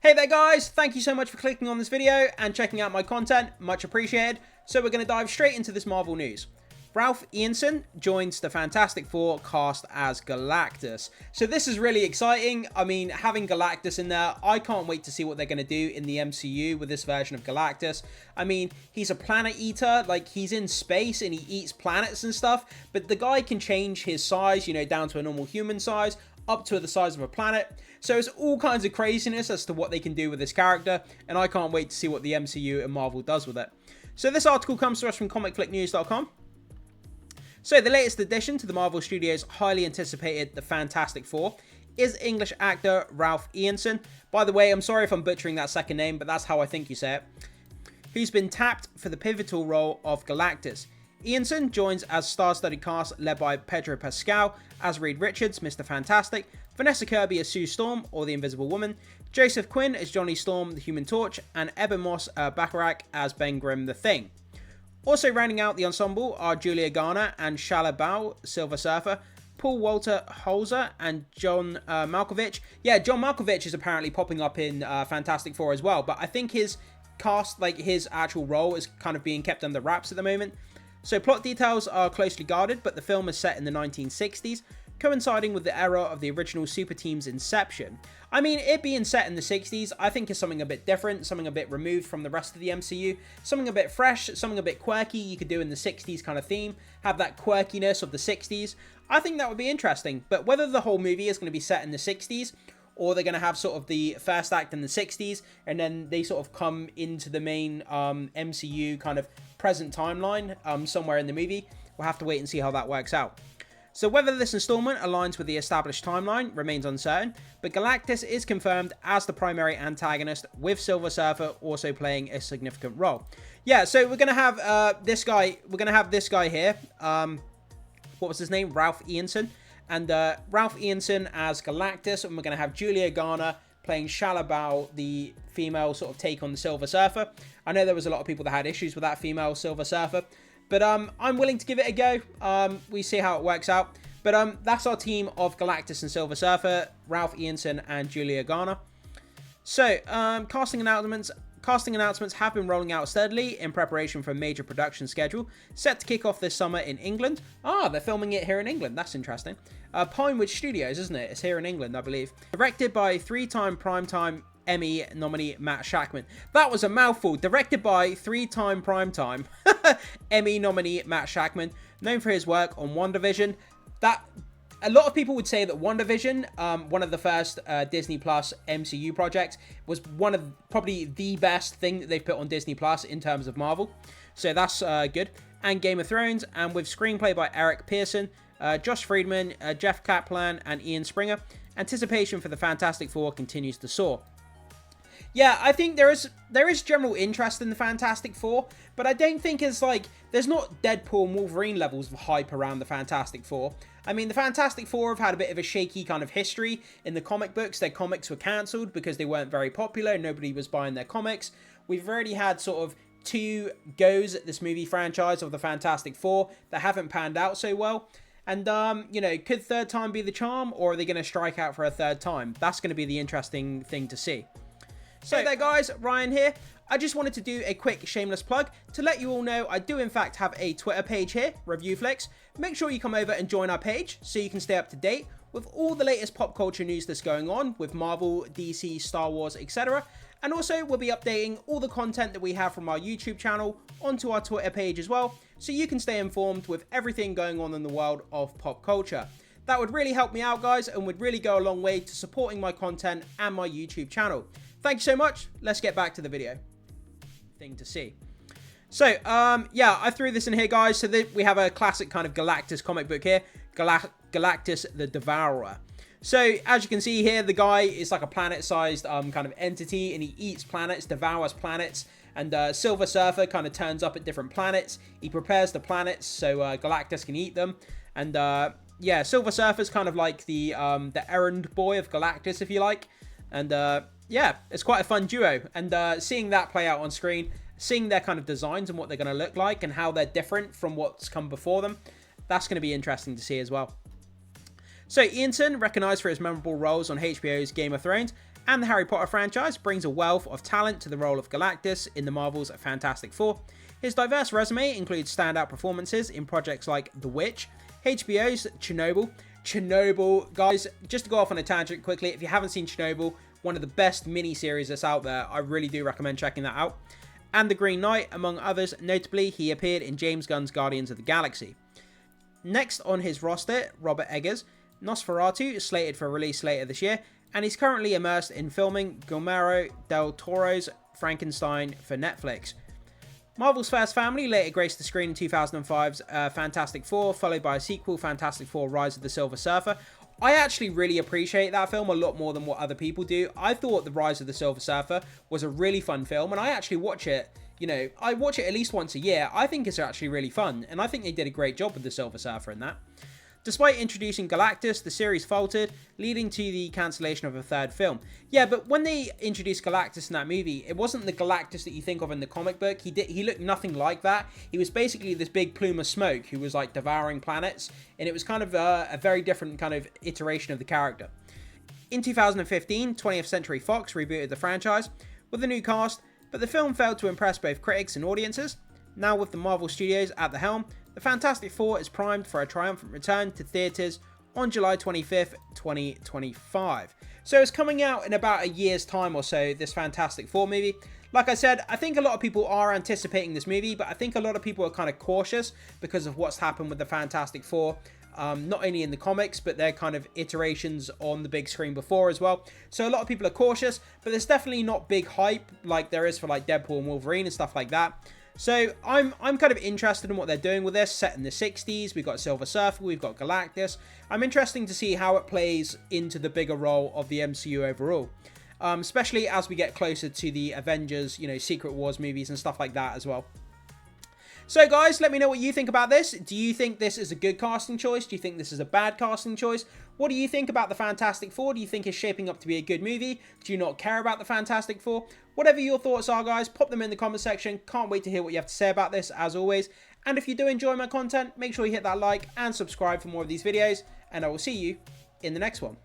Hey there guys, thank you so much for clicking on this video and checking out my content, much appreciated. So we're going to dive straight into this Marvel news. Ralph Ienson joins the Fantastic Four cast as Galactus. So this is really exciting. I mean, having Galactus in there, I can't wait to see what they're going to do in the MCU with this version of Galactus. I mean, he's a planet eater, like he's in space and he eats planets and stuff, but the guy can change his size, you know, down to a normal human size, up to the size of a planet. So it's all kinds of craziness as to what they can do with this character, and I can't wait to see what the MCU and Marvel does with it. So this article comes to us from comicflicknews.com. So the latest addition to the Marvel Studios' highly anticipated The Fantastic Four is English actor Ralph Ienson. By the way, I'm sorry if I'm butchering that second name, but that's how I think you say it. Who's been tapped for the pivotal role of Galactus. Ienson joins as star-studded cast led by Pedro Pascal as Reed Richards, Mr. Fantastic, Vanessa Kirby as Sue Storm, or the Invisible Woman, Joseph Quinn as Johnny Storm, the Human Torch, and Eben Moss Bacharach as Ben Grimm, the Thing. Also rounding out the ensemble are Julia Garner and Shala Bao, Silver Surfer, Paul Walter Holzer, and John Malkovich. Yeah, John Malkovich is apparently popping up in Fantastic Four as well, but I think his cast, like his actual role, is kind of being kept under wraps at the moment. So plot details are closely guarded, but the film is set in the 1960s, coinciding with the era of the original Super Team's inception. I mean, it being set in the 60s, I think is something a bit different, something a bit removed from the rest of the MCU, something a bit fresh, something a bit quirky you could do in the 60s kind of theme, have that quirkiness of the 60s. I think that would be interesting, but whether the whole movie is going to be set in the 60s, or they're going to have sort of the first act in the 60s, and then they sort of come into the main MCU kind of present timeline somewhere in the movie, we'll have to wait and see how that works out. So whether this installment aligns with the established timeline remains uncertain, but Galactus is confirmed as the primary antagonist, with Silver Surfer also playing a significant role. Yeah, so we're going to have this guy here, what was his name? Ralph Ienson. And Ralph Ienson as Galactus, and we're going to have Julia Garner playing Shala Bao, the female sort of take on the Silver Surfer. I know there was a lot of people that had issues with that female Silver Surfer, but I'm willing to give it a go. We see how it works out. But that's our team of Galactus and Silver Surfer, Ralph Ienson and Julia Garner. So, casting announcements have been rolling out steadily in preparation for a major production schedule, set to kick off this summer in England. Ah, they're filming it here in England. That's interesting. Pinewood Studios, isn't it? It's here in England, I believe. Directed by three-time Primetime Emmy nominee Matt Shakman. That was a mouthful. Directed by three-time Primetime Emmy nominee Matt Shakman, known for his work on WandaVision. A lot of people would say that WandaVision, one of the first Disney Plus MCU projects, was one of probably the best thing that they've put on Disney Plus in terms of Marvel. So that's good. And Game of Thrones, and with screenplay by Eric Pearson, Josh Friedman, Jeff Kaplan, and Ian Springer, anticipation for the Fantastic Four continues to soar. Yeah, I think there is general interest in the Fantastic Four, but I don't think it's like, there's not Deadpool and Wolverine levels of hype around the Fantastic Four. I mean, the Fantastic Four have had a bit of a shaky kind of history in the comic books. Their comics were cancelled because they weren't very popular. Nobody was buying their comics. We've already had sort of 2 goes at this movie franchise of the Fantastic Four that haven't panned out so well. And, you know, could third time be the charm, or are they going to strike out for a third time? That's going to be the interesting thing to see. So hey there guys, Ryan here. I just wanted to do a quick shameless plug to let you all know I do in fact have a Twitter page here, ReviewFlix. Make sure you come over and join our page so you can stay up to date with all the latest pop culture news that's going on with Marvel, DC, Star Wars, etc. And also we'll be updating all the content that we have from our YouTube channel onto our Twitter page as well, so you can stay informed with everything going on in the world of pop culture. That would really help me out guys, and would really go a long way to supporting my content and my YouTube channel. Thank you so much. Let's get back to the video. Thing to see. So, yeah, I threw this in here, guys. So we have a classic kind of Galactus comic book here. Galactus the Devourer. So, as you can see here, the guy is like a planet-sized kind of entity, and he eats planets, devours planets. And Silver Surfer kind of turns up at different planets. He prepares the planets so Galactus can eat them. And, yeah, Silver Surfer's kind of like the errand boy of Galactus, if you like. And, yeah, it's quite a fun duo, and seeing that play out on screen, seeing their kind of designs and what they're going to look like and how they're different from what's come before them, that's going to be interesting to see as well. So Ienson, recognised for his memorable roles on HBO's Game of Thrones, and the Harry Potter franchise brings a wealth of talent to the role of Galactus in the Marvel's Fantastic Four. His diverse resume includes standout performances in projects like The Witch, HBO's Chernobyl, guys, just to go off on a tangent quickly, if you haven't seen Chernobyl, one of the best mini-series that's out there, I really do recommend checking that out. And The Green Knight, among others. Notably, he appeared in James Gunn's Guardians of the Galaxy. Next on his roster, Robert Eggers. Nosferatu is slated for release later this year, and he's currently immersed in filming Guillermo del Toro's Frankenstein for Netflix. Marvel's First Family later graced the screen in 2005's Fantastic Four, followed by a sequel, Fantastic Four Rise of the Silver Surfer. I actually really appreciate that film a lot more than what other people do. I thought The Rise of the Silver Surfer was a really fun film, and I actually watch it, you know, I watch it at least once a year. I think it's actually really fun, and I think they did a great job with the Silver Surfer in that. Despite introducing Galactus, the series faltered, leading to the cancellation of a third film. Yeah, but when they introduced Galactus in that movie, it wasn't the Galactus that you think of in the comic book. He looked nothing like that. He was basically this big plume of smoke who was like devouring planets, and it was kind of a very different kind of iteration of the character. In 2015, 20th Century Fox rebooted the franchise with a new cast, but the film failed to impress both critics and audiences. Now with the Marvel Studios at the helm, the Fantastic Four is primed for a triumphant return to theatres on July 25th, 2025. So it's coming out in about a year's time or so, this Fantastic Four movie. Like I said, I think a lot of people are anticipating this movie, but I think a lot of people are kind of cautious because of what's happened with the Fantastic Four. Not only in the comics, but their kind of iterations on the big screen before as well. So a lot of people are cautious, but there's definitely not big hype like there is for like Deadpool and Wolverine and stuff like that. So I'm kind of interested in what they're doing with this, set in the 60s. We've got Silver Surfer, we've got Galactus. I'm interested to see how it plays into the bigger role of the MCU overall. Especially as we get closer to the Avengers, you know, Secret Wars movies and stuff like that as well. So guys, let me know what you think about this. Do you think this is a good casting choice? Do you think this is a bad casting choice? What do you think about the Fantastic Four? Do you think it's shaping up to be a good movie? Do you not care about the Fantastic Four? Whatever your thoughts are, guys, pop them in the comment section. Can't wait to hear what you have to say about this, as always. And if you do enjoy my content, make sure you hit that like and subscribe for more of these videos. And I will see you in the next one.